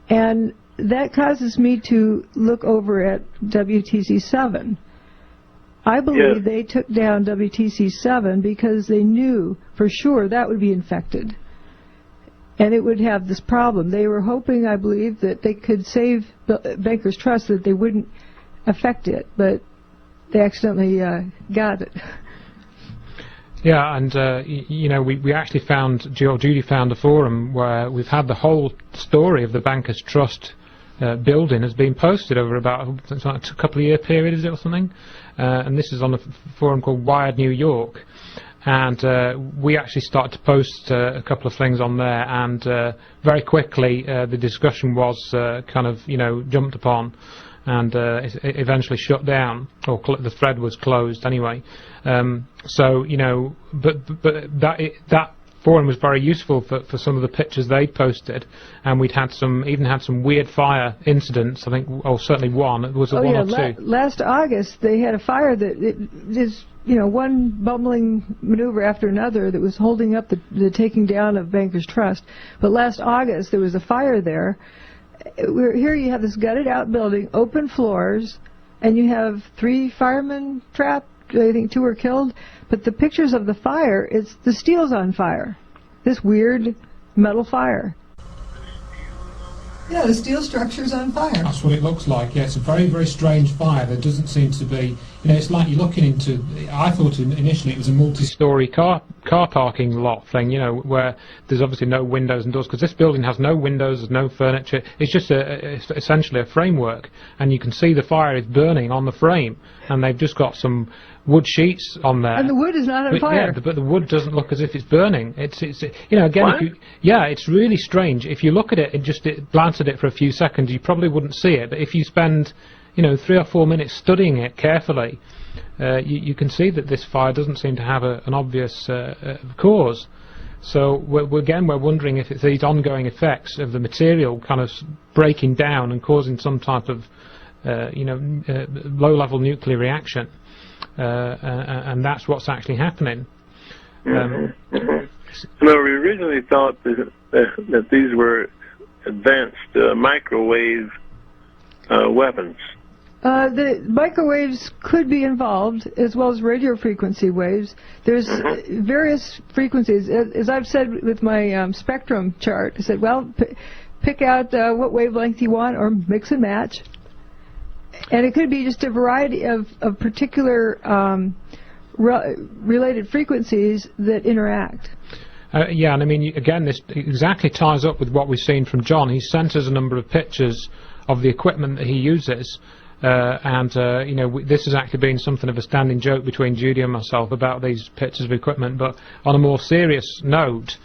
And that causes me to look over at WTC7. I believe they took down WTC7 because they knew for sure that would be infected. And it would have this problem. They were hoping, I believe, that they could save Bankers Trust, that they wouldn't affect it, but they accidentally got it. Yeah, and you know, we actually found, Judy found a forum where we've had the whole story of the Bankers Trust building has been posted over about a couple of year period, is it, or something? And this is on a forum called Wired New York. And we actually started to post a couple of things on there, and very quickly the discussion was kind of, you know, jumped upon, and it eventually shut down, or the thread was closed anyway. So, you know, but that forum was very useful for some of the pictures they posted, and we'd had even had some weird fire incidents. I think, or certainly one. It was a one or two. Last August they had a fire that is, you know, one bumbling maneuver after another that was holding up the taking down of Bankers Trust. But last August there was a fire there. Here you have this gutted out building, open floors, and you have 3 firemen trapped. I think 2 were killed. But the pictures of the fire, the steel's on fire. This weird metal fire. Yeah, the steel structure's on fire. That's what it looks like. Yeah, it's a very, very strange fire. There doesn't seem to be, you know, it's like you're looking into, I thought initially it was a multi-storey car parking lot thing, you know, where there's obviously no windows and doors, because this building has no windows, there's no furniture. It's just essentially a framework, and you can see the fire is burning on the frame, and they've just got some wood sheets on there. And the wood is not on fire. Yeah, but the wood doesn't look as if it's burning. It's you know, again, it's really strange. If you look at it and just glance at it for a few seconds, you probably wouldn't see it. But if you spend, you know, 3 or 4 minutes studying it carefully, you can see that this fire doesn't seem to have an obvious cause. So we're wondering if it's these ongoing effects of the material kind of breaking down and causing some type of low-level nuclear reaction. And that's what's actually happening. No, we originally thought that these were advanced microwave weapons. The microwaves could be involved, as well as radio frequency waves. There's various frequencies. As I've said with my spectrum chart, I said, well, pick out what wavelength you want, or mix and match. And it could be just a variety of particular related frequencies that interact. Yeah, and I mean, again, this exactly ties up with what we've seen from John. He sent us a number of pictures of the equipment that he uses, and you know, this has actually been something of a standing joke between Judy and myself about these pictures of equipment. But on a more serious note,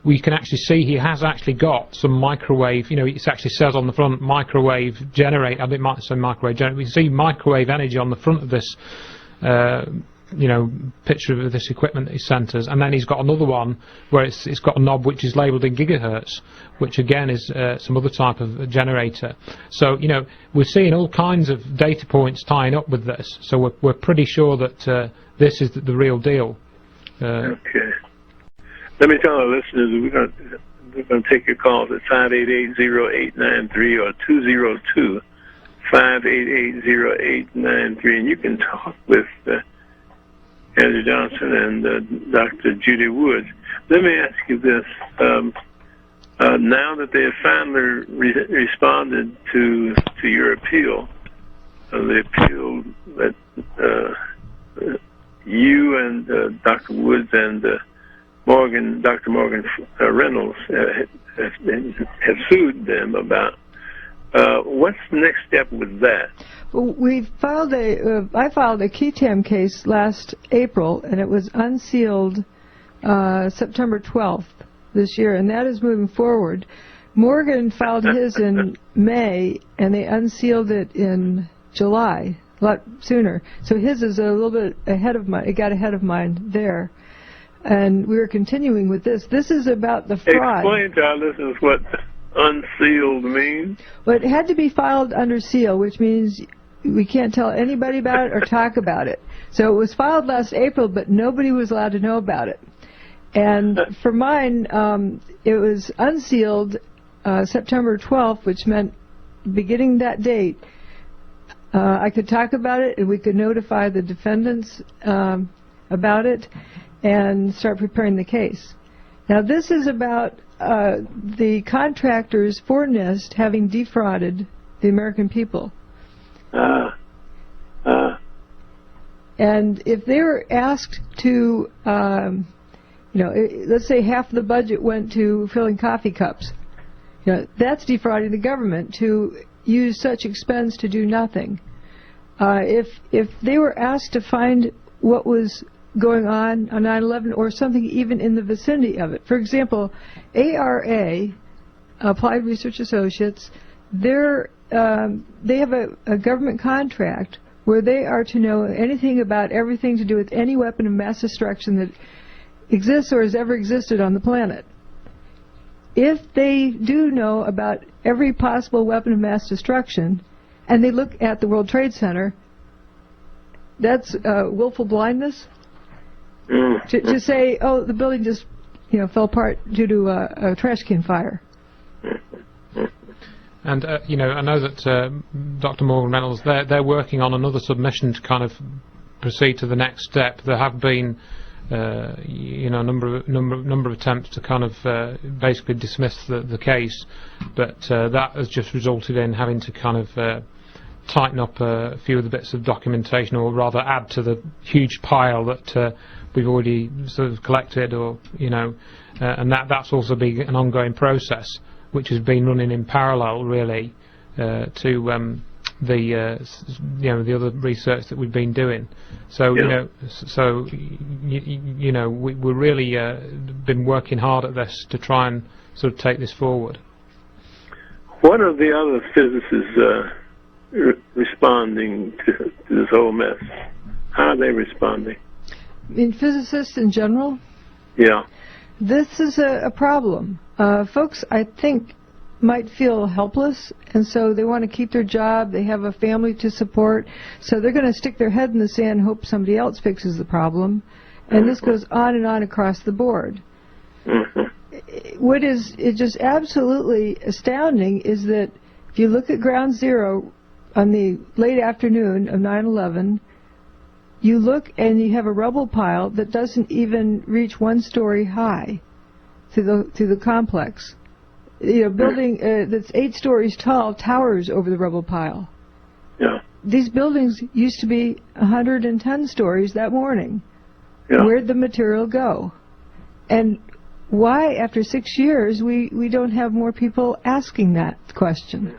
we can actually see he has actually got some microwave, you know, it actually says on the front microwave generate, I think it might say microwave generate, we can see microwave energy on the front of this, you know, picture of this equipment that he sent us. And then he's got another one where it's got a knob which is labelled in gigahertz, which again is some other type of generator. So, you know, we're seeing all kinds of data points tying up with this, so we're pretty sure that this is the real deal. Okay. Let me tell our listeners we're going to take your calls at 588-0893 or 202-588-0893, and you can talk with Andrew Johnson and Dr. Judy Wood. Let me ask you this: now that they have finally responded to your appeal, the appeal that you and Dr. Woods and Dr. Morgan Reynolds have sued them about. What's the next step with that? Well, I filed a QTAM case last April, and it was unsealed September 12th this year, and that is moving forward. Morgan filed his in May, and they unsealed it in July, a lot sooner. So his is a little bit ahead of mine. It got ahead of mine there. And we were continuing with this. This is about the fraud. Explain to our listeners what unsealed means. Well, it had to be filed under seal, which means we can't tell anybody about it or talk about it. So it was filed last April, but nobody was allowed to know about it. And for mine, it was unsealed September 12th, which meant beginning that date, I could talk about it and we could notify the defendants about it and start preparing the case. Now this is about the contractors for NIST having defrauded the American people. And if they were asked to, let's say half the budget went to filling coffee cups, that's defrauding the government to use such expense to do nothing. If they were asked to find what was going on 9/11 or something even in the vicinity of it, for example, ARA, Applied Research Associates, they have a government contract where they are to know anything about everything to do with any weapon of mass destruction that exists or has ever existed on the planet. If they do know about every possible weapon of mass destruction, and they look at the World Trade Center, that's willful blindness. To say, oh, the building just fell apart due to a trash can fire. And I know that Dr. Morgan Reynolds, they're working on another submission to kind of proceed to the next step. There have been a number of attempts to kind of basically dismiss the case, but that has just resulted in having to kind of tighten up a few of the bits of documentation, or rather add to the huge pile that we've already sort of collected, or and that's also been an ongoing process, which has been running in parallel, really, to the other research that we've been doing. So we're really been working hard at this to try and sort of take this forward. What are the other physicists responding to this whole mess? How are they responding? In physicists in general? Yeah. This is a problem. Folks, I think, might feel helpless, and so they want to keep their job. They have a family to support, so they're going to stick their head in the sand and hope somebody else fixes the problem. And this goes on and on across the board. What is just absolutely astounding is that if you look at ground zero on the late afternoon of 9/11, you look and you have a rubble pile that doesn't even reach 1 story high to the complex. Building that's 8 stories tall towers over the rubble pile. Yeah. These buildings used to be 110 stories that morning. Yeah. Where'd the material go? And why, after 6 years, we don't have more people asking that question?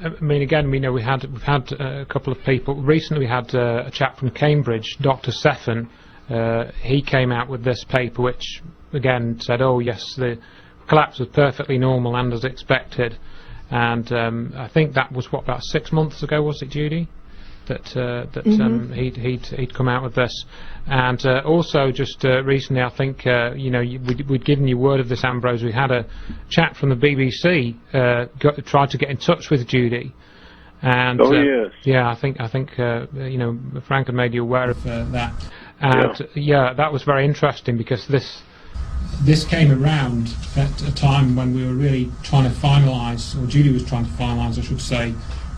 I mean, again, we've had a couple of people. Recently, we had a chap from Cambridge, Dr. Seffen. He came out with this paper, which again said, "Oh yes, the collapse was perfectly normal and as expected." And I think that was about 6 months ago, was it, Judy? He'd come out with this. And also just recently, I think we'd given you word of this, Ambrose. We had a chap from the BBC tried to get in touch with Judy, and yes, yeah, I think Frank had made you aware of that, and yeah, that was very interesting, because this came around at a time when we were really trying to finalise, or Judy was trying to finalise, I should say.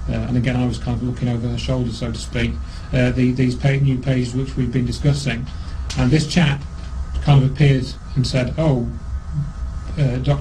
And again, I was kind of looking over her shoulder, so to speak, these new pages which we've been discussing. And this chap kind of appeared and said, "Oh, Dr.